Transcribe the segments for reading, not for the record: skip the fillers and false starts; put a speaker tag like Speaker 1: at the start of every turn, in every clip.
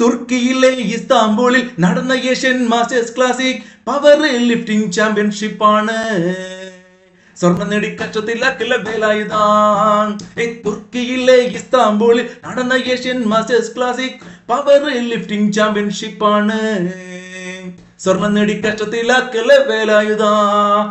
Speaker 1: തുർക്കിയിലെ ഇസ്താംബൂളിൽ നടന്ന Asian masters classic power lifting championship ആണ്. സ്വർണ്ണം നേടി കച്ചത്തിലാക്കില്ല വേലായുധം. തുർക്കിയിലെ ഇസ്താംബൂളിൽ നടന്ന Asian masters classic power lifting championship ആണ്. സ്വർണ്ണം നേടി കച്ചത്തിലാക്കില്ല വേലായുധം.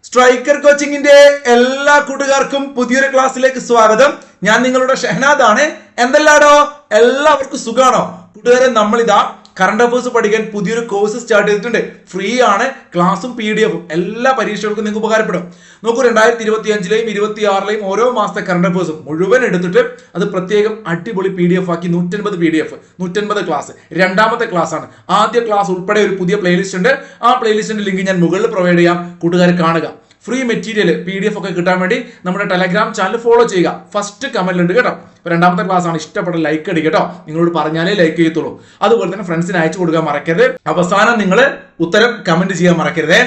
Speaker 1: സ്ട്രൈക്കർ കോച്ചിങ്ങിന്റെ എല്ലാ കൂട്ടുകാർക്കും പുതിയൊരു ക്ലാസ്സിലേക്ക് സ്വാഗതം. ഞാൻ നിങ്ങളുടെ ഷഹനാദ് ആണ്. എന്തെല്ലാടോ, എല്ലാവർക്കും സുഖാണോ കൂട്ടുകാരെ? നമ്മളിതാ കറണ്ട് അഫയേഴ്സ് പഠിക്കാൻ പുതിയൊരു കോഴ്സ് സ്റ്റാർട്ട് ചെയ്തിട്ടുണ്ട്. ഫ്രീ ആണ്. ക്ലാസ്സും PDF എല്ലാ പരീക്ഷകൾക്കും നിങ്ങൾക്ക് ഉപകാരപ്പെടും. നോക്കൂ, 2025-ലെയും 2026-ലെയും ഓരോ മാസത്തെ കറണ്ട് അഫയേഴ്സും മുഴുവൻ എടുത്തിട്ട് അത് പ്രത്യേകം അടിപൊളി PDF ആക്കി 150 PDF 150 ക്ലാസ്. രണ്ടാമത്തെ ക്ലാസ് ആണ്. ആദ്യ ക്ലാസ് ഉൾപ്പെടെ ഒരു പുതിയ പ്ലേലിസ്റ്റ് ഉണ്ട്. ആ പ്ലേലിസ്റ്റിന്റെ ലിങ്ക് ഞാൻ മുകളിൽ പ്രൊവൈഡ് ചെയ്യാം. കൂട്ടുകാർ കാണുക. ഫ്രീ മെറ്റീരിയൽ PDF ഒക്കെ കിട്ടാൻ വേണ്ടി നമ്മുടെ ടെലഗ്രാം ചാനൽ ഫോളോ ചെയ്യുക. ഫസ്റ്റ് കമന്റ് ഉണ്ട് കേട്ടോ. രണ്ടാമത്തെ ക്ലാസ് ആണ്. ഇഷ്ടപ്പെട്ട ലൈക്ക് അടി കേട്ടോ. നിങ്ങളോട് പറഞ്ഞാലേ ലൈക്ക് ചെയ്യത്തുള്ളൂ. അതുപോലെ തന്നെ ഫ്രണ്ട്സിന് അയച്ചു കൊടുക്കാൻ മറക്കരുത്. അവസാനം നിങ്ങൾ ഉത്തരം കമന്റ് ചെയ്യാൻ മറക്കരുത്.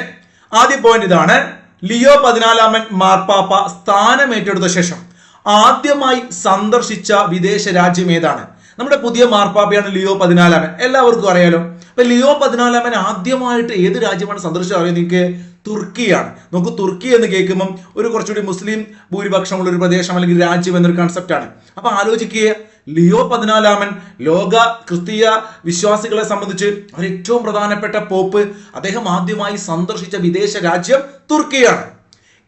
Speaker 1: ആദ്യ പോയിന്റ് ഇതാണ്. ലിയോ 14 മാർപ്പാപ്പ സ്ഥാനമേറ്റെടുത്ത ശേഷം ആദ്യമായി സന്ദർശിച്ച വിദേശ രാജ്യം ഏതാണ്? നമ്മുടെ പുതിയ മാർപ്പാപ്പയാണ് ലിയോ 14. എല്ലാവർക്കും അറിയാലോ. അപ്പൊ ലിയോ 14 ആദ്യമായിട്ട് ഏത് രാജ്യമാണ് സന്ദർശിച്ചത് അറിയാം നിങ്ങൾക്ക്? തുർക്കിയാണ്. നോക്കൂ, തുർക്കി എന്ന് കേൾക്കുമ്പം ഒരു കുറച്ചുകൂടി മുസ്ലിം ഭൂരിപക്ഷമുള്ള ഒരു പ്രദേശം അല്ലെങ്കിൽ രാജ്യം എന്നൊരു കൺസെപ്റ്റ് ആണ്. അപ്പൊ ആലോചിക്കുക, ലിയോ 14 ലോക ക്രിസ്തീയ വിശ്വാസികളെ സംബന്ധിച്ച് ഒരു ഏറ്റവും പ്രധാനപ്പെട്ട പോപ്പ്. അദ്ദേഹം ആദ്യമായി സന്ദർശിച്ച വിദേശ രാജ്യം തുർക്കിയാണ്.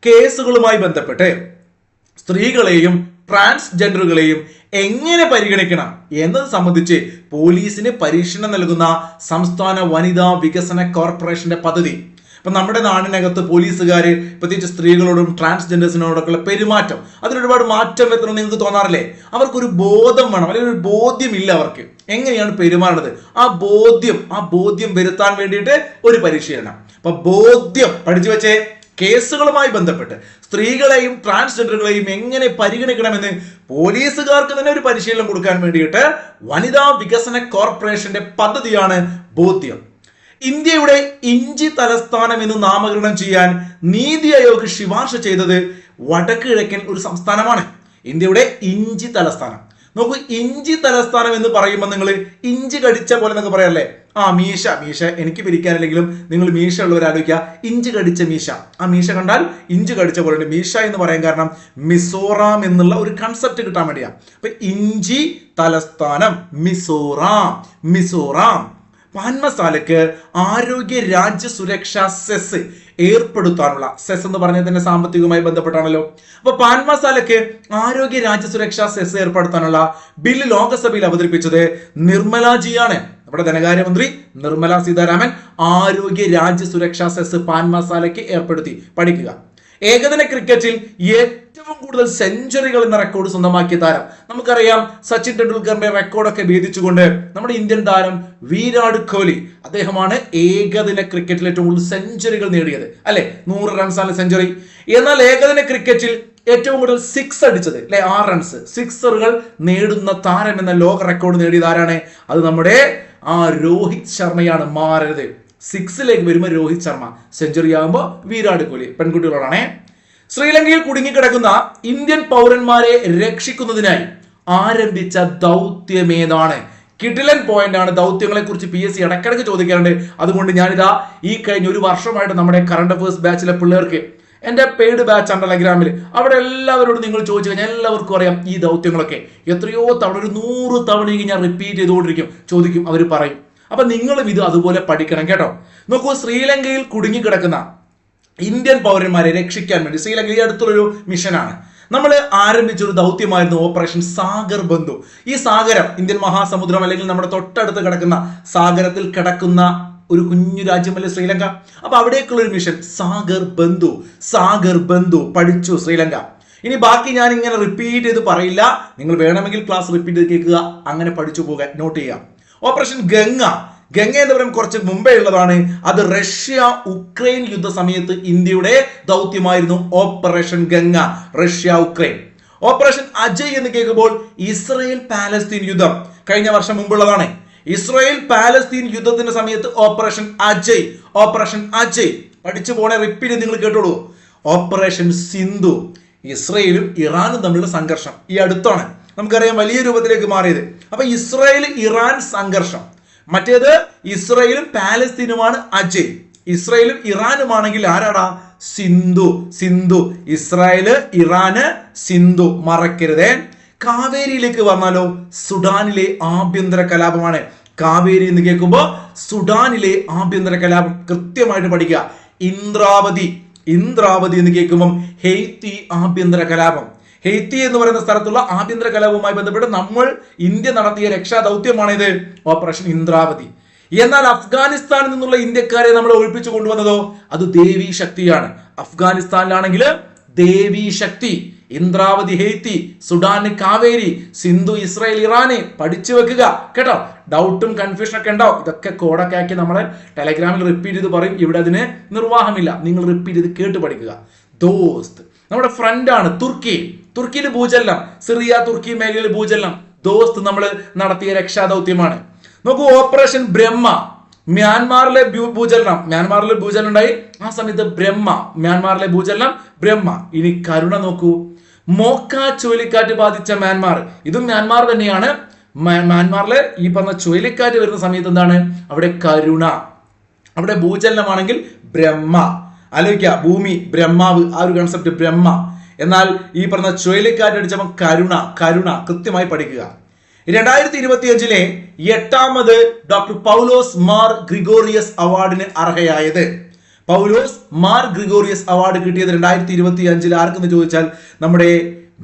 Speaker 1: കേസുകളുമായി ബന്ധപ്പെട്ട് സ്ത്രീകളെയും ട്രാൻസ്ജെൻഡറുകളെയും എങ്ങനെ പരിഗണിക്കണം എന്നത് സംബന്ധിച്ച് പോലീസിന് പരിശീലനം നൽകുന്ന സംസ്ഥാന വനിതാ വികസന കോർപ്പറേഷന്റെ പദ്ധതി. ഇപ്പൊ നമ്മുടെ നാടിനകത്ത് പോലീസുകാർ പ്രത്യേകിച്ച് സ്ത്രീകളോടും ട്രാൻസ്ജെൻഡേഴ്സിനോടൊക്കെയുള്ള പെരുമാറ്റം, അതിനൊരുപാട് മാറ്റം വരുത്തണം നിങ്ങൾക്ക് തോന്നാറില്ലേ? അവർക്കൊരു ബോധം വേണം, അല്ലെങ്കിൽ ഒരു ബോധ്യമില്ല അവർക്ക് എങ്ങനെയാണ് പെരുമാറുന്നത്. ആ ബോധ്യം വരുത്താൻ വേണ്ടിയിട്ട് ഒരു പരിശീലനം. അപ്പൊ ബോധ്യം പഠിച്ചു വെച്ചേ. കേസുകളുമായി ബന്ധപ്പെട്ട് സ്ത്രീകളെയും ട്രാൻസ്ജെൻഡറുകളെയും എങ്ങനെ പരിഗണിക്കണമെന്ന് പോലീസുകാർക്ക് തന്നെ ഒരു പരിശീലനം കൊടുക്കാൻ വേണ്ടിയിട്ട് വനിതാ വികസന കോർപ്പറേഷന്റെ പദ്ധതിയാണ് ബോധ്യം. ഇന്ത്യയുടെ ഇഞ്ചി തലസ്ഥാനം എന്ന് നാമകരണം ചെയ്യാൻ നീതി ആയോഗ് ശുപാർശ ചെയ്തത് വടക്ക് കിഴക്കൻ ഒരു സംസ്ഥാനമാണ്. ഇന്ത്യയുടെ ഇഞ്ചി തലസ്ഥാനം. നോക്കൂ, ഇഞ്ചി തലസ്ഥാനം എന്ന് പറയുമ്പോൾ നിങ്ങൾ ഇഞ്ചി കടിച്ച പോലെ എന്നൊക്കെ പറയാറല്ലേ? മീശ എനിക്ക് പിരിക്കാനല്ലെങ്കിലും നിങ്ങൾ മീശ ഉള്ളവരാലോചിക്കുക. ഇഞ്ചി കടിച്ച മീശ. ആ മീശ കണ്ടാൽ ഇഞ്ചി കടിച്ച പോലെ മീശ എന്ന് പറയാൻ കാരണം മിസോറാം എന്നുള്ള ഒരു കൺസെപ്റ്റ് കിട്ടാൻ വേണ്ടിയാണ്. അപ്പൊ ഇഞ്ചി തലസ്ഥാനം മിസോറാം. പാൻ മസാലയ്ക്ക് ആരോഗ്യ രാജ്യ സുരക്ഷാ സെസ് ഏർപ്പെടുത്താനുള്ള, സെസ് എന്ന് പറഞ്ഞാൽ തന്നെ സാമ്പത്തികവുമായി ബന്ധപ്പെട്ടാണല്ലോ. അപ്പൊ പാൻ മസാലയ്ക്ക് ആരോഗ്യ രാജ്യ സുരക്ഷാ സെസ് ഏർപ്പെടുത്താനുള്ള ബില്ല് ലോക്സഭയിൽ അവതരിപ്പിച്ചത് നിർമ്മലാജിയാണ്. നമ്മുടെ ധനകാര്യമന്ത്രി നിർമ്മല സീതാരാമൻ ആരോഗ്യ രാജ്യ സുരക്ഷാ സെസ് പാൻ മസാലയ്ക്ക് ഏർപ്പെടുത്തി. പഠിക്കുക. ഏകദിന ക്രിക്കറ്റിൽ ഏറ്റവും കൂടുതൽ സെഞ്ചുറികൾ എന്ന റെക്കോർഡ് സ്വന്തമാക്കിയ താരം നമുക്കറിയാം. സച്ചിൻ ടെണ്ടുൽക്കറിന്റെ റെക്കോർഡൊക്കെ ഭേദിച്ചുകൊണ്ട് നമ്മുടെ ഇന്ത്യൻ താരം വിരാട് കോഹ്ലി, അദ്ദേഹമാണ് ഏകദിന ക്രിക്കറ്റിൽ ഏറ്റവും കൂടുതൽ സെഞ്ചുറികൾ നേടിയത് അല്ലെ? 100 റൺസാണ് സെഞ്ചുറി. എന്നാൽ ഏകദിന ക്രിക്കറ്റിൽ ഏറ്റവും കൂടുതൽ 6 അടിച്ചത് അല്ലെ, 6 റൺസ് സിക്സറുകൾ നേടുന്ന താരം എന്ന ലോക റെക്കോർഡ് നേടിയത് ആരാണ്? അത് നമ്മുടെ രോഹിത് ശർമ്മയാണ്. മാറരുത്. 6ലേക്ക് വരുമ്പോൾ രോഹിത് ശർമ്മ, സെഞ്ചുറി ആകുമ്പോൾ വിരാട് കോഹ്ലി. പെൺകുട്ടികളോടാണേ. ശ്രീലങ്കയിൽ കുടുങ്ങിക്കിടക്കുന്ന ഇന്ത്യൻ പൗരന്മാരെ രക്ഷിക്കുന്നതിനായി ആരംഭിച്ച ദൗത്യമേതാണ്? കിടിലൻ പോയിന്റ് ആണ്. ദൗത്യങ്ങളെ കുറിച്ച് PSC ഇടയ്ക്കിടയ്ക്ക് ചോദിക്കാറുണ്ട്. അതുകൊണ്ട് ഞാനിതാ ഈ കഴിഞ്ഞ ഒരു വർഷമായിട്ട് നമ്മുടെ കറണ്ട് അഫയേഴ്സ് ബാച്ചിലെ പിള്ളേർക്ക്, എന്റെ പെയ്ഡ് ബാച്ച് ആണ് ടെലഗ്രാമിൽ, അവിടെ എല്ലാവരോടും നിങ്ങൾ ചോദിച്ചു കഴിഞ്ഞാൽ എല്ലാവർക്കും അറിയാം ഈ ദൗത്യങ്ങളൊക്കെ. എത്രയോ തവണ, ഒരു 100 തവണ ഞാൻ റിപ്പീറ്റ് ചെയ്തുകൊണ്ടിരിക്കും, ചോദിക്കും, അവർ പറയും. അപ്പൊ നിങ്ങളും ഇത് അതുപോലെ പഠിക്കണം കേട്ടോ. നോക്കൂ, ശ്രീലങ്കയിൽ കുടുങ്ങിക്കിടക്കുന്ന ഇന്ത്യൻ പൗരന്മാരെ രക്ഷിക്കാൻ വേണ്ടി ശ്രീലങ്കയിൽ അടുത്തുള്ളൊരു മിഷനാണ്. നമ്മൾ ആരംഭിച്ചൊരു ദൗത്യമായിരുന്നു ഓപ്പറേഷൻ സാഗർ ബന്ധു. ഈ സാഗരം, ഇന്ത്യൻ മഹാസമുദ്രം അല്ലെങ്കിൽ നമ്മുടെ തൊട്ടടുത്ത് കിടക്കുന്ന സാഗരത്തിൽ കിടക്കുന്ന ഒരു കുഞ്ഞു രാജ്യമല്ലേ ശ്രീലങ്ക. അപ്പൊ അവിടേക്കുള്ള ഒരു മിഷൻ സാഗർ ബന്ധു പഠിച്ചു ശ്രീലങ്ക. ഇനി ബാക്കി ഞാൻ ഇങ്ങനെ റിപ്പീറ്റ് ചെയ്ത് പറയില്ല. നിങ്ങൾ വേണമെങ്കിൽ ക്ലാസ് റിപ്പീറ്റ് ചെയ്ത് കേൾക്കുക, അങ്ങനെ പഠിച്ചു പോകാൻ നോട്ട് ചെയ്യാം. ഓപ്പറേഷൻ ഗംഗ എന്ന് പറയുമ്പോൾ കുറച്ച് മുമ്പേ ഉള്ളതാണ്. അത് റഷ്യ ഉക്രൈൻ യുദ്ധ സമയത്ത് ഇന്ത്യയുടെ ദൗത്യമായിരുന്നു operation Ganga. Russia Ukraine. Operation Ajay എന്ന് കേൾക്കുമ്പോൾ ഇസ്രായേൽ പാലസ്തീൻ യുദ്ധം കഴിഞ്ഞ വർഷം മുമ്പുള്ളതാണ്. ഇസ്രായേൽ പാലസ്തീൻ യുദ്ധത്തിന്റെ സമയത്ത് ഓപ്പറേഷൻ അജയ് പഠിച്ചു പോണേ, റിപ്പീറ്റ് നിങ്ങൾ കേട്ടോളൂ. ഓപ്പറേഷൻ സിന്ധു ഇസ്രയേലും ഇറാനും തമ്മിലുള്ള സംഘർഷം ഈ അടുത്താണ് നമുക്കറിയാം വലിയ രൂപത്തിലേക്ക് മാറിയത്. അപ്പൊ ഇസ്രയേൽ ഇറാൻ സംഘർഷം, മറ്റേത് ഇസ്രയേലും പാലസ്തീനുമാണ് അജയ്. ഇസ്രയേലും ഇറാനുമാണെങ്കിൽ ആരാടാ? സിന്ധു. ഇസ്രായേല് ഇറാന് സിന്ധു, മറക്കരുതേ. കാവേരിയിലേക്ക് വന്നാലോ? സുഡാനിലെ ആഭ്യന്തര കലാപമാണ്. കാവേരി എന്ന് കേൾക്കുമ്പോൾ സുഡാനിലെ ആഭ്യന്തര കലാപം കൃത്യമായിട്ട് പഠിക്കുക. ഇന്ദ്രാവതി എന്ന് കേൾക്കുമ്പോൾ ഹെയ്ത്തി ആഭ്യന്തര കലാപം. ഹെയ്ത്തി എന്ന് പറയുന്ന സ്ഥലത്തുള്ള ആഭ്യന്തര കലാപവുമായി ബന്ധപ്പെട്ട് ഇന്ത്യ നടത്തിയ രക്ഷാദൗത്യമാണിത്, ഓപ്പറേഷൻ ഇന്ദ്രാവതി. എന്നാൽ അഫ്ഗാനിസ്ഥാനിൽ നിന്നുള്ള ഇന്ത്യക്കാരെ നമ്മൾ ഒഴിപ്പിച്ചു കൊണ്ടുവന്നതോ അത് ദേവി ശക്തിയാണ്. അഫ്ഗാനിസ്ഥാനിലാണെങ്കിൽ ദേവി ശക്തി, Indravati Haiti, Sudan Kaveri, Sindhu Israel ഇറാന്. പഠിച്ചു വെക്കുക കേട്ടോ. ഡൗട്ടും കൺഫ്യൂഷൻ ഒക്കെ ഉണ്ടാവും. ഇതൊക്കെ കോഡൊക്കെ ആക്കി നമ്മളെ ടെലഗ്രാമിൽ റിപ്പീറ്റ് ചെയ്ത് പറയും. ഇവിടെ അതിന് നിർവാഹമില്ല, നിങ്ങൾ റിപ്പീറ്റ് ചെയ്ത് കേട്ട് പഠിക്കുക. ദോസ്ത് നമ്മുടെ ഫ്രണ്ടാണ് തുർക്കിയിൽ ഭൂചലനം, സിറിയ തുർക്കി മേഖലയിൽ ഭൂചലനം. ദോസ്ത് നമ്മൾ നടത്തിയ രക്ഷാദൗത്യമാണ്. നോക്കൂ, ഓപ്പറേഷൻ ബ്രഹ്മ, മ്യാൻമാറിലെ ഭൂചലനം ഉണ്ടായി. ആ സമയത്ത് മ്യാൻമാറിലെ ഭൂചലനം ബ്രഹ്മ. ഇനി കരുണ നോക്കൂ, മോക്ക ചുഴലിക്കാറ്റ് ബാധിച്ച മ്യാൻമാർ, ഇതും മ്യാൻമാർ തന്നെയാണ്. മ്യാൻമാറിലെ ഈ പറഞ്ഞ ചുഴലിക്കാറ്റ് വരുന്ന സമയത്ത് എന്താണ് അവിടെ? കരുണ. അവിടെ ഭൂചലനമാണെങ്കിൽ ബ്രഹ്മ. ആലോചിക്കുക, ഭൂമി ബ്രഹ്മാവ്, ആ ഒരു കൺസെപ്റ്റ് ബ്രഹ്മ. എന്നാൽ ഈ പറഞ്ഞ ചുഴലിക്കാറ്റ് അടിച്ചപ്പോൾ കരുണ കൃത്യമായി പഠിക്കുക. 2025 8ാമത് ഡോക്ടർ പൗലോസ് മാർ ഗ്രിഗോറിയസ് അവാർഡിന് അർഹയായത്. പൗലോസ് മാർ ഗ്രിഗോറിയസ് അവാർഡ് കിട്ടിയത് 2025 ആർക്കെന്ന് ചോദിച്ചാൽ നമ്മുടെ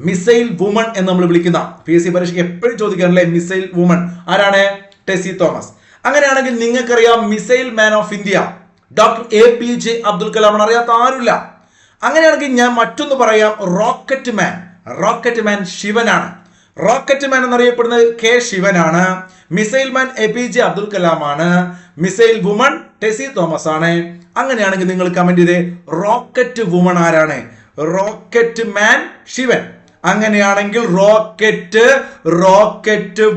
Speaker 1: മിസൈൽ വുമൺ എന്ന് നമ്മൾ വിളിക്കുന്ന, PSC പരീക്ഷയ്ക്ക് എപ്പോഴും ചോദിക്കാറില്ലേ മിസൈൽ വുമൺ, ആരാണ്? ടെസി തോമസ്. അങ്ങനെയാണെങ്കിൽ നിങ്ങൾക്കറിയാം missile man of India doctor APJ Abdul Kalam, അറിയാത്ത ആരുമില്ല. അങ്ങനെയാണെങ്കിൽ ഞാൻ മറ്റൊന്ന് പറയാം, റോക്കറ്റ് മാൻ ശിവനാണ്. റോക്കറ്റ് മാൻ എന്നറിയപ്പെടുന്നത് K ശിവനാണ്. Missile man APJ Abdul Kalam ആണ്. മിസൈൽ വുമൺ ടെസി തോമസ് ആണ്. അങ്ങനെയാണെങ്കിൽ നിങ്ങൾ കമന്റ് ചെയ്തേ, റോക്കറ്റ് വുമൺ ആരാണ്? Rocket man Sivan. അങ്ങനെയാണെങ്കിൽ റോക്കറ്റ്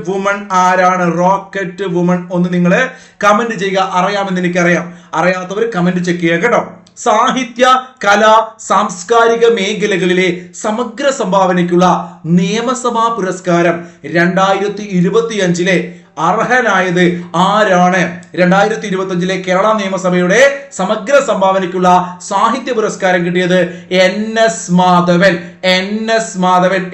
Speaker 1: വുമൺ ആരാണ്? റോക്കറ്റ് വുമൺ ഒന്ന് നിങ്ങൾ കമന്റ് ചെയ്യുക. അറിയാമെന്ന് എനിക്കറിയാം, അറിയാത്തവർ കമന്റ് ചെക്ക് ചെയ്യുക കേട്ടോ. സാഹിത്യ, കല, സാംസ്കാരിക മേഖലകളിലെ സമഗ്ര സംഭാവനയ്ക്കുള്ള നിയമസഭാ പുരസ്കാരം 2025 അർഹനായത് ആരാണ്? 2025 കേരള നിയമസഭയുടെ സമഗ്ര സംഭാവനയ്ക്കുള്ള സാഹിത്യ പുരസ്കാരം കിട്ടിയത് NS മാധവൻ.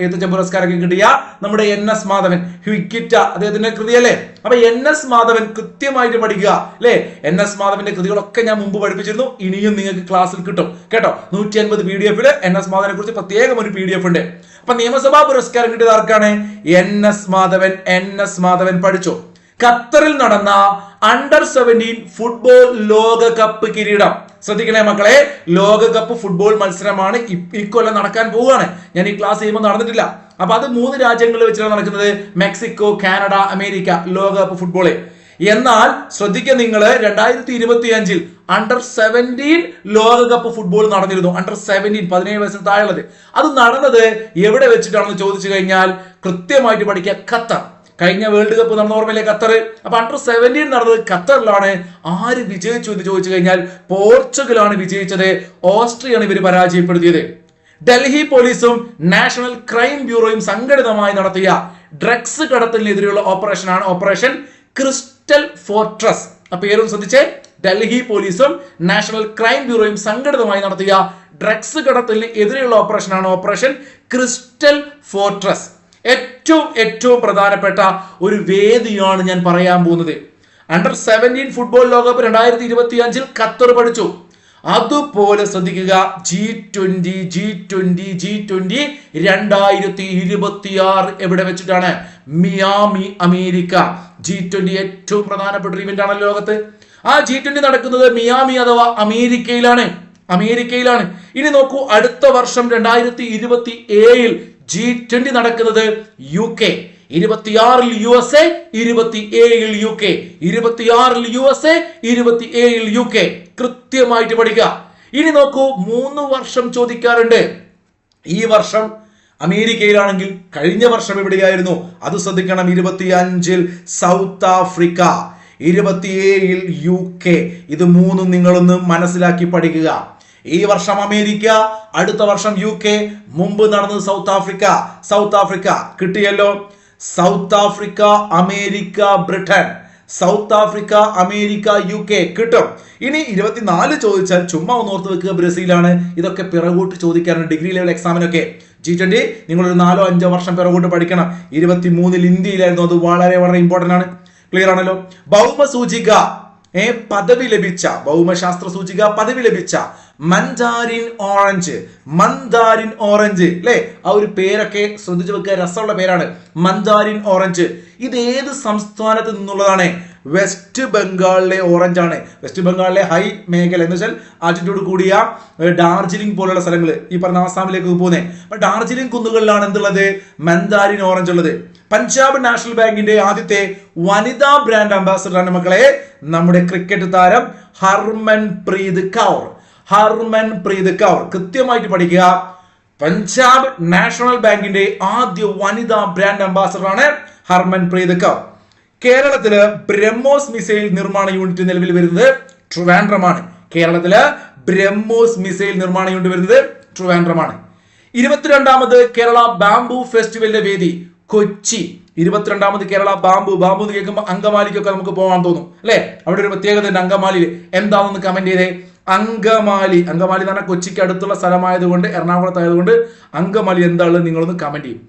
Speaker 1: ഏത് പുരസ്കാരം കിട്ടിയ നമ്മുടെ NS മാധവൻ, ഹ്വിക്കിറ്റ അദ്ദേഹത്തിന്റെ കൃതിയല്ലേ. അപ്പൊ NS മാധവൻ കൃത്യമായിട്ട് പഠിക്കുക അല്ലെ. NS മാധവന്റെ കൃതികളൊക്കെ ഞാൻ മുമ്പ് പഠിപ്പിച്ചിരുന്നു, ഇനിയും നിങ്ങൾക്ക് ക്ലാസ്സിൽ കിട്ടും കേട്ടോ. 150 PDF NS മാധവനെ കുറിച്ച് പ്രത്യേകം ഒരു PDF ഉണ്ട്. അപ്പൊ നിയമസഭാ പുരസ്കാരം കിട്ടിയത് ആർക്കാണ്? NS മാധവൻ പഠിച്ചു. ഖത്തറിൽ നടന്ന അണ്ടർ-17 ഫുട്ബോൾ ലോകകപ്പ് കിരീടം. ശ്രദ്ധിക്കണേ മക്കളെ, ലോകകപ്പ് ഫുട്ബോൾ മത്സരമാണ് ഇക്കൊല്ലം നടക്കാൻ പോവുകയാണ്. ഞാൻ ഈ ക്ലാസ് ചെയ്യുമ്പോൾ നടന്നിട്ടില്ല. അപ്പൊ അത് 3 രാജ്യങ്ങളിൽ വെച്ചാണ് നടക്കുന്നത്, മെക്സിക്കോ, കാനഡ, അമേരിക്ക, ലോകകപ്പ് ഫുട്ബോള്. എന്നാൽ ശ്രദ്ധിക്കുക നിങ്ങൾ, 2025 അണ്ടർ-17 ലോകകപ്പ് ഫുട്ബോൾ നടന്നിരുന്നു. അണ്ടർ-17 17 വയസ്സിന് താഴെയുള്ളത്. അത് നടന്നത് എവിടെ വെച്ചിട്ടാണെന്ന് ചോദിച്ചു കഴിഞ്ഞാൽ കൃത്യമായിട്ട് പഠിക്കുക, ഖത്തർ. കഴിഞ്ഞ വേൾഡ് കപ്പ് നടന്ന ഓർമ്മയിലെ ഖത്തർ. അപ്പൊ അണ്ടർ-17 നടന്നത് ഖത്തറിലാണ്. ആര് വിജയിച്ചു എന്ന് ചോദിച്ചു കഴിഞ്ഞാൽ പോർച്ചുഗലാണ് വിജയിച്ചത്. ഓസ്ട്രിയാണ് ഇവർ പരാജയപ്പെടുത്തിയത്. ഡൽഹി പോലീസും നാഷണൽ ക്രൈം ബ്യൂറോയും സംഘടിതമായി നടത്തിയ ഡ്രഗ്സ് കടത്തലിനെതിരെയുള്ള ഓപ്പറേഷനാണ് ഓപ്പറേഷൻ ക്രിസ്റ്റൽ ഫോർട്രസ്. ആ പേരും ശ്രദ്ധിച്ചേ, ഡൽഹി പോലീസും നാഷണൽ ക്രൈം ബ്യൂറോയും സംഘടിതമായി നടത്തിയ ഡ്രഗ്സ് കടത്തലിന് എതിരെയുള്ള ഓപ്പറേഷനാണ് ഓപ്പറേഷൻ ക്രിസ്റ്റൽ ഫോർട്രസ്. ഏറ്റവും പ്രധാനപ്പെട്ട ഒരു വേദിയാണ് ഞാൻ പറയാൻ പോകുന്നത്. അണ്ടർ-17 ഫുട്ബോൾ ലോകകപ്പ് 2025 ഖത്തർ പഠിച്ചു. അതുപോലെ ശ്രദ്ധിക്കുക, G20 2026 എവിടെ വെച്ചിട്ടാണ്? Miami, America. G20 ഏറ്റവും പ്രധാനപ്പെട്ട ഒരു ഇവന്റ് ആണ് ലോകത്ത്. ആ G20 നടക്കുന്നത് മിയാമി അഥവാ അമേരിക്കയിലാണ്. ഇനി നോക്കൂ, അടുത്ത വർഷം 2027 G20 നടക്കുന്നത് UK. 26 USA, 27 UK. 26 USA, 27 UK. കൃത്യമായിട്ട് പഠിക്കുക. ഇനി നോക്കൂ, 3 വർഷം ചോദിക്കാറുണ്ട്. ഈ വർഷം അമേരിക്കയിലാണെങ്കിൽ കഴിഞ്ഞ വർഷം എവിടെയായിരുന്നു? അത് ശ്രദ്ധിക്കണം. 25 സൗത്ത് ആഫ്രിക്ക, 27 UK. ഇത് 3 നിങ്ങളൊന്ന് മനസ്സിലാക്കി പഠിക്കുക. ഈ വർഷം അമേരിക്ക, അടുത്ത വർഷം UK, മുമ്പ് നടന്നത് സൗത്ത് ആഫ്രിക്ക കിട്ടിയല്ലോ. South Africa, America, Britain, south Africa, America, UK കിട്ടും. ഇനി 24 ചോദിച്ചാൽ ചുമ്മാ ഒന്ന് ഓർത്ത് വെക്കുക, ബ്രസീലാണ്. ഇതൊക്കെ പിറകോട്ട് ചോദിക്കാറുണ്ട് ഡിഗ്രി ലെവൽ എക്സാമിനൊക്കെ. G20 നിങ്ങളൊരു 4-5 വർഷം പിറകോട്ട് പഠിക്കണം. 23 ഇന്ത്യയിലായിരുന്നു, അത് വളരെ വളരെ ഇമ്പോർട്ടന്റ് ആണ്. ക്ലിയർ ആണല്ലോ. ഭൗമസൂചിക പദവി ലഭിച്ച, ഭൗമശാസ്ത്ര സൂചിക പദവി ലഭിച്ച മന്ദാരിൻ ഓറഞ്ച് അല്ലെ, ആ ഒരു പേരൊക്കെ ശ്രദ്ധിച്ചു വെക്കുക, രസമുള്ള പേരാണ് മന്ദാരിൻ ഓറഞ്ച്. ഇത് ഏത് സംസ്ഥാനത്ത് നിന്നുള്ളതാണ്? വെസ്റ്റ് ബംഗാളിലെ ഓറഞ്ച് ആണ്. വെസ്റ്റ് ബംഗാളിലെ ഹൈ മേഖല എന്ന് വെച്ചാൽ ആൾട്ടിറ്റ്യൂഡ് കൂടിയ ഡാർജിലിംഗ് പോലുള്ള സ്ഥലങ്ങൾ, ഈ പറഞ്ഞ ആസാമിലേക്ക് പോകുന്നത്. അപ്പൊ ഡാർജിലിംഗ് കുന്നുകളിലാണ് എന്തുള്ളത്? മന്ദാരിൻ ഓറഞ്ച് ഉള്ളത്. പഞ്ചാബ് നാഷണൽ ബാങ്കിന്റെ ആദ്യത്തെ വനിതാ ബ്രാൻഡ് അംബാസഡറാണ് മക്കളെ നമ്മുടെ ക്രിക്കറ്റ് താരം ഹർമൻപ്രീത് കൗർ. കൃത്യമായിട്ട് പഠിക്കുക. പഞ്ചാബ് നാഷണൽ ബാങ്കിന്റെ ആദ്യ വനിതാ ബ്രാൻഡ് അംബാസഡറാണ് ഹർമൻപ്രീത് കൗർ. കേരളത്തില് ബ്രഹ്മോസ് മിസൈൽ നിർമ്മാണ യൂണിറ്റ് നിലവിൽ വരുന്നത് ട്രിവാൻഡ്രമാണ്. 22ാമത് കേരള ബാംബു ഫെസ്റ്റിവലിന്റെ വേദി കൊച്ചി. 22ാമത് കേരള ബാംബു എന്ന് കേൾക്കുമ്പോൾ അങ്കമാലിക്കൊക്കെ നമുക്ക് പോകാൻ തോന്നും അല്ലെ. അവിടെ ഒരു പ്രത്യേകത ഉണ്ട് അങ്കമാലിയിൽ. എന്താണെന്ന് കമന്റ് ചെയ്തേ. അങ്കമാലി എന്ന് പറഞ്ഞാൽ കൊച്ചിക്ക് അടുത്തുള്ള സ്ഥലമായതുകൊണ്ട്, എറണാകുളത്തായതുകൊണ്ട് അങ്കമാലി എന്താണെന്ന് നിങ്ങളൊന്ന് കമന്റ് ചെയ്യും.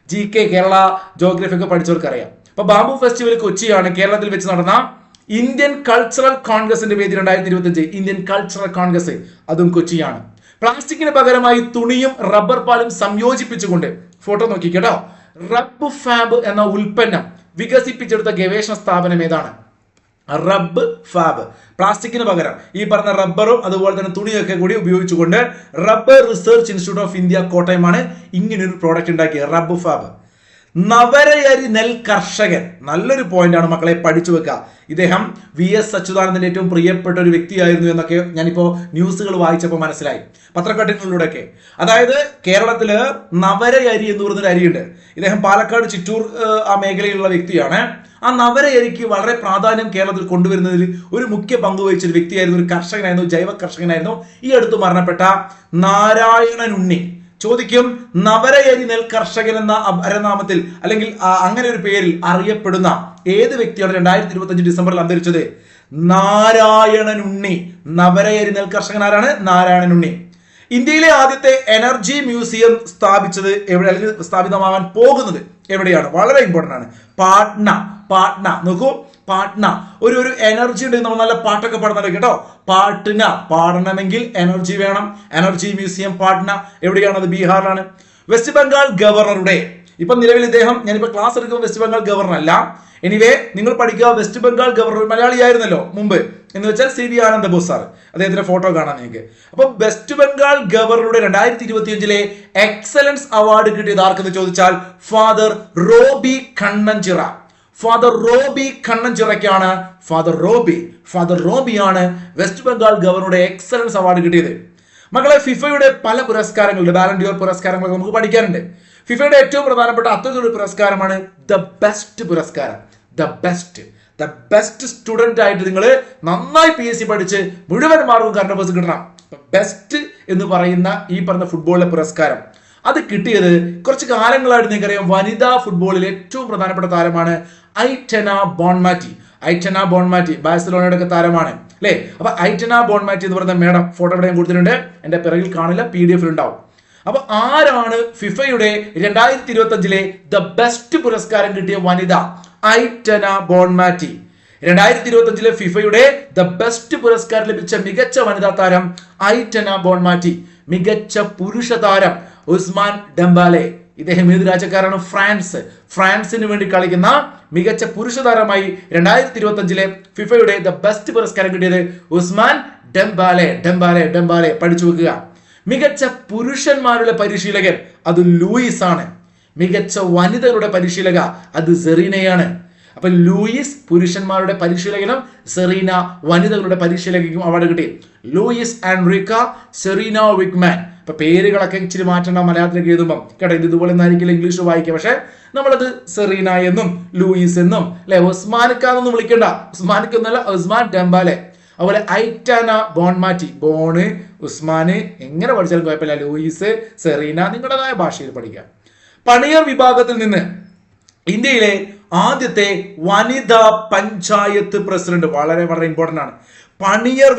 Speaker 1: GK കേരള ജോഗ്രഫി ഒക്കെ പഠിച്ചവർക്ക് അറിയാം. അപ്പൊ ബാംബു ഫെസ്റ്റിവൽ കൊച്ചിയാണ്. കേരളത്തിൽ വെച്ച് നടന്ന ഇന്ത്യൻ കൾച്ചറൽ കോൺഗ്രസിന്റെ വേദി 2025 ഇന്ത്യൻ കൾച്ചറൽ കോൺഗ്രസ്, അതും കൊച്ചിയാണ്. പ്ലാസ്റ്റിക്കിന് പകരമായി തുണിയും റബ്ബർ പാലും സംയോജിപ്പിച്ചുകൊണ്ട്, ഫോട്ടോ നോക്കി കേട്ടോ, റബ്ബ് ഫാബ് എന്ന ഉൽപ്പന്നം വികസിപ്പിച്ചെടുത്ത ഗവേഷണ സ്ഥാപനം ഏതാണ്? റബ്ബ് ഫാബ്. പ്ലാസ്റ്റിക്കിന് പകരം ഈ പറഞ്ഞ റബ്ബറും അതുപോലെ തന്നെ തുണിയൊക്കെ കൂടി ഉപയോഗിച്ചുകൊണ്ട് rubber research institute of India കോട്ടയമാണ് ഇങ്ങനൊരു പ്രോഡക്റ്റ് ഉണ്ടാക്കിയത്, റബ്ബ് ഫാബ്. നവരയരി നെൽ കർഷകൻ, നല്ലൊരു പോയിന്റ് ആണ് മക്കളെ, പഠിച്ചു വെക്കുക. ഇദ്ദേഹം VS അച്യുതാനന്ദന്റെ ഏറ്റവും പ്രിയപ്പെട്ട ഒരു വ്യക്തിയായിരുന്നു എന്നൊക്കെ ഞാനിപ്പോ ന്യൂസുകൾ വായിച്ചപ്പോൾ മനസ്സിലായി, പത്രക്കട്ടിങ്ങളിലൂടെയൊക്കെ. അതായത് കേരളത്തില് നവരയരി എന്ന് പറയുന്നൊരു അരിയുണ്ട്. ഇദ്ദേഹം പാലക്കാട് ചിറ്റൂർ ആ മേഖലയിലുള്ള വ്യക്തിയാണ്. ആ നവരയരിക്ക് വളരെ പ്രാധാന്യം കേരളത്തിൽ കൊണ്ടുവരുന്നതിൽ ഒരു മുഖ്യ പങ്ക് വഹിച്ച ഒരു വ്യക്തിയായിരുന്നു, ഒരു കർഷകനായിരുന്നു, ജൈവ കർഷകനായിരുന്നു. ഈ അടുത്ത് മരണപ്പെട്ട നാരായണൻ ഉണ്ണി. ചോദിക്കും, നവരയരി നെൽ കർഷകൻ എന്ന അപരനാമത്തിൽ അല്ലെങ്കിൽ അങ്ങനെ ഒരു പേരിൽ അറിയപ്പെടുന്ന ഏത് വ്യക്തിയാണ് 2025 ഡിസംബറിൽ അന്തരിച്ചത്? നാരായണൻ ഉണ്ണി. നവരയരി നെൽ കർഷകൻ ആരാണ്? നാരായണൻ ഉണ്ണി. ഇന്ത്യയിലെ ആദ്യത്തെ എനർജി മ്യൂസിയം സ്ഥാപിച്ചത് എവിടെ, അല്ലെങ്കിൽ സ്ഥാപിതമാകാൻ പോകുന്നത് എവിടെയാണ്? വളരെ ഇമ്പോർട്ടന്റ് ആണ്. പാട്ന. നോക്കൂ, പാട്ന. ഒരു എനർജി ഉണ്ട്, നമ്മൾ നല്ല പാട്ടൊക്കെ പാടുന്നുണ്ട് കേട്ടോ. പാട്ന പാടണമെങ്കിൽ എനർജി വേണം. എനർജി മ്യൂസിയം പാട്ന എവിടെയാണ്? അത് ബീഹാറിലാണ്. വെസ്റ്റ് ബംഗാൾ ഗവർണറുടെ, ഇപ്പൊ നിലവിൽ ഇദ്ദേഹം, ഞാനിപ്പോ ക്ലാസ് എടുക്കുമ്പോൾ വെസ്റ്റ് ബംഗാൾ ഗവർണർ അല്ല, എനിവേ നിങ്ങൾ പഠിക്കുക, വെസ്റ്റ് ബംഗാൾ ഗവർണർ മലയാളിയായിരുന്നല്ലോ മുമ്പ്, എന്ന് വെച്ചാൽ CV ആനന്ദ ബോസ് സാർ. അദ്ദേഹത്തിന്റെ ഫോട്ടോ കാണാൻ നിങ്ങൾക്ക്. അപ്പൊ വെസ്റ്റ് ബംഗാൾ ഗവർണറുടെ 2025 എക്സലൻസ് അവാർഡ് കിട്ടിയത് ആർക്കെന്ന് ചോദിച്ചാൽ ഫാദർ റോബി കണ്ണഞ്ചിറയ്ക്കാണ്. ഫാദർ റോബിയാണ് വെസ്റ്റ് ബംഗാൾ ഗവർണറുടെ എക്സലൻസ് അവാർഡ് കിട്ടിയത്. മക്കളെ, ഫിഫയുടെ പല പുരസ്കാരങ്ങളുണ്ട്, ബാലൻഡിയോർ പുരസ്കാരങ്ങളൊക്കെ നമുക്ക് പഠിക്കാനുണ്ട്. ഫിഫയുടെ ഏറ്റവും പ്രധാനപ്പെട്ട അത്തരത്തിലുള്ള പുരസ്കാരമാണ് ദ ബെസ്റ്റ് പുരസ്കാരം. ദ ബെസ്റ്റ് സ്റ്റുഡന്റ് ആയിട്ട് നിങ്ങൾ നന്നായി PSC പഠിച്ച് മുഴുവൻ മാർക്കും കറണ്ട് അഫയേഴ്സ് കിട്ടണം. ബെസ്റ്റ് എന്ന് പറയുന്ന ഈ പറഞ്ഞ ഫുട്ബോളിലെ പുരസ്കാരം അത് കിട്ടിയത് കുറച്ച് കാലങ്ങളായിട്ട് നിങ്ങൾക്കറിയാം, വനിതാ ഫുട്ബോളിൽ ഏറ്റവും പ്രധാനപ്പെട്ട താരമാണ് ഐറ്റന ബോൺമാറ്റി. ബാഴ്സലോണയുടെ ഒക്കെ താരമാണ് അല്ലെ. അപ്പൊ ഐറ്റന ബോൺമാറ്റി എന്ന് പറയുന്ന മേഡം, ഫോട്ടോ ഇവിടെ ഞാൻ കൊടുത്തിട്ടുണ്ട്, എന്റെ പിറകിൽ കാണില്ല, PDF ഉണ്ടാവും. അപ്പൊ ആരാണ് ഫിഫയുടെ 2025 ദ ബെസ്റ്റ് പുരസ്കാരം കിട്ടിയ വനിത? ഐറ്റന ബോൺമാറ്റി. 2025 ഫിഫയുടെ ദ ബെസ്റ്റ് പുരസ്കാരം ലഭിച്ച മികച്ച വനിതാ താരം ഐറ്റന ബോൺമാറ്റി. മികച്ച പുരുഷ താരം ഉസ്മാൻ ഡെംബാലെ. ഇദ്ദേഹം ഏത് രാജ്യക്കാരാണ്? ഫ്രാൻസിന് വേണ്ടി കളിക്കുന്ന മികച്ച പുരുഷ താരമായി 2025 ഫിഫയുടെ ദ ബെസ്റ്റ് പുരസ്കാരം കിട്ടിയത് ഉസ്മാൻ ഡെംബാലെ. പഠിച്ചു വെക്കുക. മികച്ച പുരുഷന്മാരുടെ പരിശീലകൻ അത് ലൂയിസ് ആണ്. മികച്ച വനിതകളുടെ പരിശീലക അത് സെറീനയാണ്. അപ്പൊ ലൂയിസ് പുരുഷന്മാരുടെ പരിശീലകനും സെറീന വനിതകളുടെ പരിശീലകനും അവാർഡ് കിട്ടി. Luis Enrique, Sarina Wiegman. ഇപ്പൊ പേരുകളൊക്കെ ഇച്ചിരി മാറ്റണം മലയാളത്തിലേക്ക് എഴുതുമ്പോൾ കേട്ടോ. ഇതുപോലെ ഒന്നായിരിക്കില്ല ഇംഗ്ലീഷ് വായിക്കുക, പക്ഷെ നമ്മളത് സെറീന എന്നും ലൂയിസ് എന്നും അല്ലെ, ഉസ്മാനിക്ക എന്നൊന്നും വിളിക്കണ്ട. ഉസ്മാനിക്കൊന്നല്ല, ഉസ്മാൻ ഡെംബാലെ. അതുപോലെ ഐറ്റാന ബോൺമാറ്റി, ബോണ്, ഉസ്മാന്, എങ്ങനെ പഠിച്ചാലും കുഴപ്പമില്ല, ലൂയിസ്, സെറീന, നിങ്ങളുടേതായ ഭാഷയിൽ പഠിക്കാം. പണിയർ വിഭാഗത്തിൽ നിന്ന് ഇന്ത്യയിലെ ആദ്യത്തെ വനിതാ പഞ്ചായത്ത് പ്രസിഡന്റ്, വളരെ വളരെ ഇമ്പോർട്ടന്റ് ആണ്. പണിയർ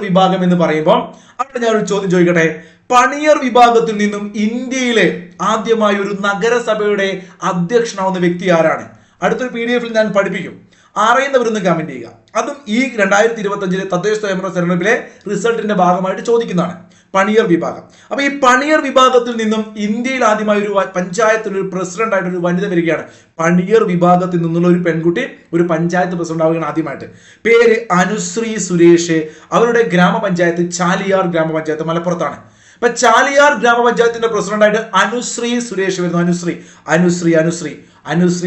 Speaker 1: വിഭാഗം എന്ന് പറയുമ്പോൾ അവിടെ ഞാൻ ഒരു ചോദ്യം ചോദിക്കട്ടെ. പണിയർ വിഭാഗത്തിൽ നിന്നും ഇന്ത്യയിലെ ആദ്യമായി ഒരു നഗരസഭയുടെ അധ്യക്ഷനാവുന്ന വ്യക്തി ആരാണ്? അടുത്തൊരു PDF ഞാൻ പഠിപ്പിക്കും. അറിയുന്നവരൊന്ന് കമന്റ് ചെയ്യുക. അതും ഈ 2025 തദ്ദേശ സ്വയംഭരണ തെരഞ്ഞെടുപ്പിലെ റിസൾട്ടിന്റെ ഭാഗമായിട്ട് ചോദിക്കുന്നതാണ്. പണിയർ വിഭാഗം. അപ്പൊ ഈ പണിയർ വിഭാഗത്തിൽ നിന്നും ഇന്ത്യയിൽ ആദ്യമായി ഒരു പഞ്ചായത്തിന് ഒരു പ്രസിഡന്റ് ആയിട്ട് ഒരു വനിത വരികയാണ്. പണിയർ വിഭാഗത്തിൽ നിന്നുള്ള ഒരു പെൺകുട്ടി ഒരു പഞ്ചായത്ത് പ്രസിഡന്റ് ആവുകയാണ് ആദ്യമായിട്ട്. പേര് അനുശ്രീ സുരേഷ്. അവരുടെ ഗ്രാമപഞ്ചായത്ത് ചാലിയാർ ഗ്രാമപഞ്ചായത്ത് മലപ്പുറത്താണ്. അപ്പൊ ചാലിയാർ ഗ്രാമപഞ്ചായത്തിന്റെ പ്രസിഡന്റായിട്ട് അനുശ്രീ സുരേഷ് വരുന്നു. അനുശ്രീ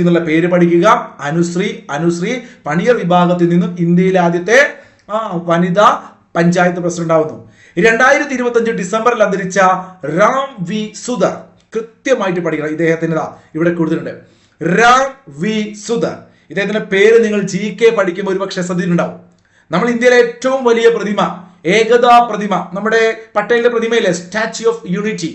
Speaker 1: എന്നുള്ള പേര് പഠിക്കുക. അനുശ്രീ പണിയർ വിഭാഗത്തിൽ നിന്നും ഇന്ത്യയിലെ ആദ്യത്തെ വനിതാ പഞ്ചായത്ത് പ്രസിഡന്റ് ആവുന്നു. 2025 ഡിസംബറിൽ അന്തരിച്ച റാം വി സുധർ, കൃത്യമായിട്ട് പഠിക്കണം. ഇദ്ദേഹത്തിന് ഇവിടെ കൊടുത്തിട്ടുണ്ട്, റാം വി സുധർ. ഇദ്ദേഹത്തിന്റെ പേര് നിങ്ങൾ GK പഠിക്കുമ്പോൾ ഒരു പക്ഷേ ശ്രദ്ധിച്ചിട്ടുണ്ടാവും. നമ്മൾ ഇന്ത്യയിലെ ഏറ്റവും വലിയ പ്രതിമ, ഏകതാ പ്രതിമ, നമ്മുടെ പട്ടേലിന്റെ പ്രതിമയിലെ സ്റ്റാച്യു ഓഫ് യൂണിറ്റി,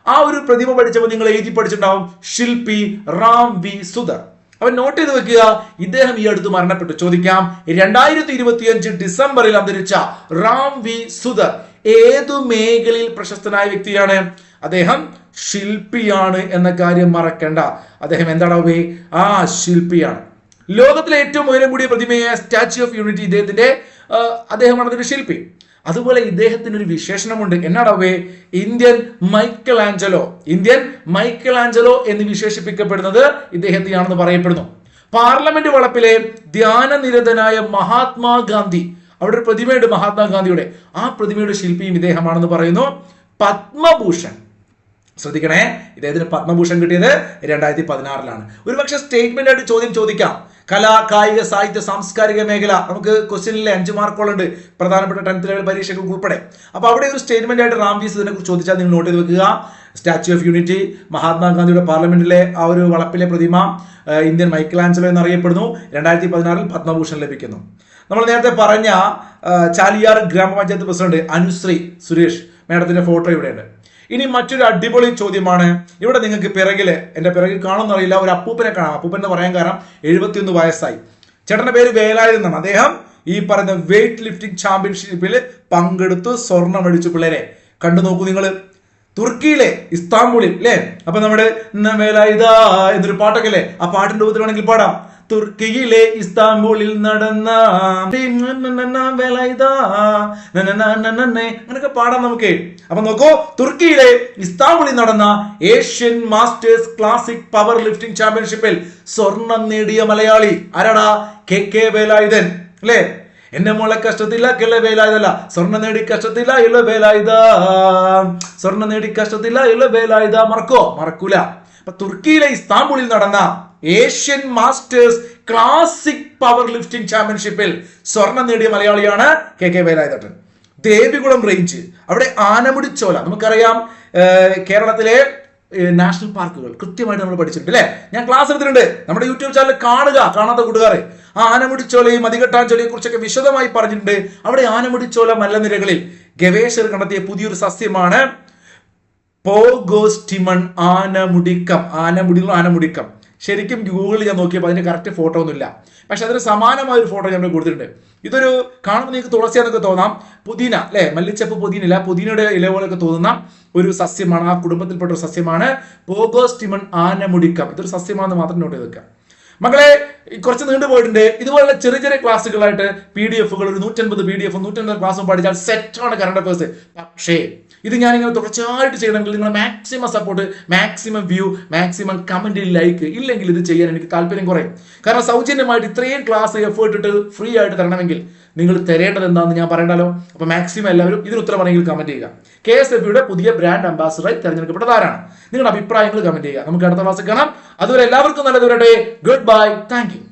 Speaker 1: ആ ഒരു പ്രതിമ പഠിച്ചപ്പോൾ നിങ്ങൾ എഴുതി പഠിച്ചിട്ടുണ്ടാവും ശില്പി റാം വി സുധർ. അപ്പൊ നോട്ട് ചെയ്ത് വെക്കുക, ഇദ്ദേഹം ഈ അടുത്ത് മരണപ്പെട്ടു. ചോദിക്കാം, 2025 ഡിസംബറിൽ അന്തരിച്ച റാം വി സുധർ ഏതു മേഖലയിൽ പ്രശസ്തനായ വ്യക്തിയാണ്? അദ്ദേഹം ശില്പിയാണ് എന്ന കാര്യം മറക്കണ്ട. അദ്ദേഹം എന്താണ്? ശില്പിയാണ്. ലോകത്തിലെ ഏറ്റവും ഉയരം കൂടിയ പ്രതിമയായ സ്റ്റാച്യു ഓഫ് യൂണിറ്റി അദ്ദേഹമാണ് അതിന്റെ ശില്പി. അതുപോലെ ഇദ്ദേഹത്തിന് ഒരു വിശേഷണമുണ്ട്. എന്നാണ്? ഇന്ത്യൻ മൈക്കൽ ആഞ്ചലോ എന്ന് വിശേഷിപ്പിക്കപ്പെടുന്നത് ഇദ്ദേഹത്തെയാണെന്ന് പറയപ്പെടുന്നു. പാർലമെന്റ് വളപ്പിലെ ധ്യാനനിരതനായ മഹാത്മാഗാന്ധി, അവിടെ ഒരു പ്രതിമയുണ്ട് മഹാത്മാഗാന്ധിയുടെ, ആ പ്രതിമയുടെ ശില്പിയും ഇദ്ദേഹമാണെന്ന് പറയുന്നു. പത്മഭൂഷൺ, ശ്രദ്ധിക്കണേ, ഇദ്ദേഹത്തിന് പത്മഭൂഷൺ കിട്ടിയത് 2016 ഒരുപക്ഷെ സ്റ്റേറ്റ്മെന്റ് ആയിട്ട് ചോദ്യം ചോദിക്കാം. കലാ, കായിക, സാഹിത്യ, സാംസ്കാരിക മേഖല, നമുക്ക് ക്വസ്റ്റ്യനിലെ 5 മാർക്കുകളുണ്ട് പ്രധാനപ്പെട്ട 10th ലെവൽ പരീക്ഷയ്ക്ക് ഉൾപ്പെടെ. അപ്പൊ അവിടെ ഒരു സ്റ്റേറ്റ്മെന്റ് ആയിട്ട് റാം വി സുധറിനെ കുറിച്ച് ചോദിച്ചാൽ നിങ്ങൾ നോട്ട് ചെയ്ത് വെക്കുക. സ്റ്റാച്യു ഓഫ് യൂണിറ്റി, മഹാത്മാഗാന്ധിയുടെ പാർലമെന്റിലെ ആ ഒരു വളപ്പിലെ പ്രതിമ, ഇന്ത്യൻ മൈക്കൽ ആഞ്ചലോ എന്നറിയപ്പെടുന്നു. 2016 പത്മഭൂഷൺ ലഭിക്കുന്നു. നമ്മൾ നേരത്തെ പറഞ്ഞ ചാലിയാർ ഗ്രാമപഞ്ചായത്ത് പ്രസിഡന്റ് അനുശ്രീ സുരേഷ് മേഡത്തിന്റെ ഫോട്ടോ ഇവിടെയുണ്ട്. ഇനി മറ്റൊരു അടിപൊളി ചോദ്യമാണ്. ഇവിടെ നിങ്ങൾക്ക് എന്റെ പിറകിൽ കാണുന്നറിയില്ല, ഒരു അപ്പൂപ്പനെ കാണാം. അപ്പൂപ്പൻ എന്ന് പറയാൻ കാരണം 71 വയസ്സായി. ചേട്ടന്റെ പേര് വേലായുധൻ എന്നാണ്. അദ്ദേഹം ഈ പറയുന്ന വെയിറ്റ് ലിഫ്റ്റിംഗ് ചാമ്പ്യൻഷിപ്പിൽ പങ്കെടുത്തു, സ്വർണം അടിച്ചു. പിള്ളേരെ കണ്ടു നോക്കൂ നിങ്ങൾ, തുർക്കിയിലെ ഇസ്താംബൂളിൽ അല്ലേ. അപ്പൊ നമ്മുടെ വേലായുധ എന്നൊരു പാട്ടൊക്കെ അല്ലേ, ആ പാട്ടിന്റെ രൂപത്തിൽ വേണമെങ്കിൽ പാടാം. തുർക്കിയിലെ ഇസ്താംബൂളിൽ നടന്ന അങ്ങനെയൊക്കെ പാടാം നമുക്ക്. അപ്പൊ നോക്കൂ, തുർക്കിയിലെ ഇസ്താംബൂളിൽ നടന്ന Asian masters classic power lifting ചാമ്പ്യൻഷിപ്പിൽ സ്വർണം നേടിയ മലയാളി ആരാടാ? KK വേലായുധൻ അല്ലേ. എന്റെ മോളെ കഷ്ടത്തില്ല കിള്ള വേലായുധല്ല, സ്വർണ്ണം നേടി കഷ്ടത്തില്ല ഇള്ള വേലായുധ, സ്വർണ്ണം നേടി കഷ്ടത്തില്ല ഇള്ള വേലായുധ. മറക്കൂല. അപ്പൊ തുർക്കിയിലെ ഇസ്താംബൂളിൽ നടന്ന Asian masters classic power lifting ചാമ്പ്യൻഷിപ്പിൽ സ്വർണം നേടിയ മലയാളിയാണ് KK വേലായുധൻ. ദേവികുളം റേഞ്ച്, അവിടെ ആനമുടിച്ചോല, നമുക്കറിയാം കേരളത്തിലെ നാഷണൽ പാർക്കുകൾ കൃത്യമായിട്ട് നമ്മൾ പഠിച്ചിട്ടുണ്ട് അല്ലെ. ഞാൻ ക്ലാസ് എടുത്തിട്ടുണ്ട്, നമ്മുടെ യൂട്യൂബ് ചാനൽ കാണാത്ത കൂട്ടുകാരെ. ആ ആനമുടിച്ചോലയും മതികെട്ടാഞ്ചോലയെ കുറിച്ചൊക്കെ വിശദമായി പറഞ്ഞിട്ടുണ്ട്. അവിടെ ആനമുടിച്ചോല മലനിരകളിൽ ഗവേഷകർ കണ്ടെത്തിയ പുതിയൊരു സസ്യമാണ് പോഗോസ്റ്റിമൺ ആനമുടിക്കം. ശരിക്കും ഗൂഗിളിൽ ഞാൻ നോക്കിയപ്പോൾ അതിന്റെ കറക്റ്റ് ഫോട്ടോ ഒന്നുമില്ല, പക്ഷെ അതിന് സമാനമായ ഒരു ഫോട്ടോ ഞാൻ കൊടുത്തിട്ടുണ്ട്. ഇതൊരു കാണുമ്പോൾ നിങ്ങൾക്ക് തുളസിയാന്നൊക്കെ തോന്നാം, പുതിന അല്ലെ, മല്ലിച്ചപ്പ് പുതിനയില്ല, പുതിനയുടെ ഇല പോലെയൊക്കെ തോന്നുന്ന ഒരു സസ്യമാണ്. ആ കുടുംബത്തിൽപ്പെട്ട ഒരു സസ്യമാണ് പോഗോസ്റ്റിമൺ ആനമുടിക്കം. ഇതൊരു സസ്യമാണെന്ന് മാത്രം നോട്ട് ചെയ്ത് വെക്കുക മക്കളെ. കുറച്ച് നീണ്ടു പോയിട്ടുണ്ട്. ഇതുപോലുള്ള ചെറിയ ചെറിയ ക്ലാസ്സുകളായിട്ട് PDF-കൾ ഒരു 150 PDF 150 ക്ലാസ്സും പഠിച്ചാൽ സെറ്റാണ് കറണ്ട് അഫയേഴ്സ്. പക്ഷേ ഇത് ഞാനിങ്ങനെ തുടർച്ചയായിട്ട് ചെയ്യണമെങ്കിൽ നിങ്ങൾ maximum support, maximum view, maximum comment, like. ഇല്ലെങ്കിൽ ഇത് ചെയ്യാൻ എനിക്ക് താല്പര്യം കുറയും. കാരണം സൗജന്യമായിട്ട് ഇത്രയും ക്ലാസ് എഫേർട്ട് ഇട്ട് ഫ്രീ ആയിട്ട് തരണമെങ്കിൽ നിങ്ങൾ തരേണ്ടത് എന്താണെന്ന് ഞാൻ പറയണ്ടല്ലോ. അപ്പൊ മാക്സിമം എല്ലാവരും ഇതിന് ഉത്തരം പറയെങ്കിൽ കമന്റ് ചെയ്യുക. KSFBയുടെ പുതിയ ബ്രാൻഡ് അംബാസിഡറായി തെരഞ്ഞെടുക്കപ്പെട്ടത് ആരാണ്? നിങ്ങളുടെ അഭിപ്രായങ്ങൾ കമന്റ് ചെയ്യുക. നമുക്ക് അടുത്ത ക്ലാസ്സിൽ കാണാം. അതുവരെ എല്ലാവർക്കും നല്ലത് വരട്ടെ. Good bye. Thank you.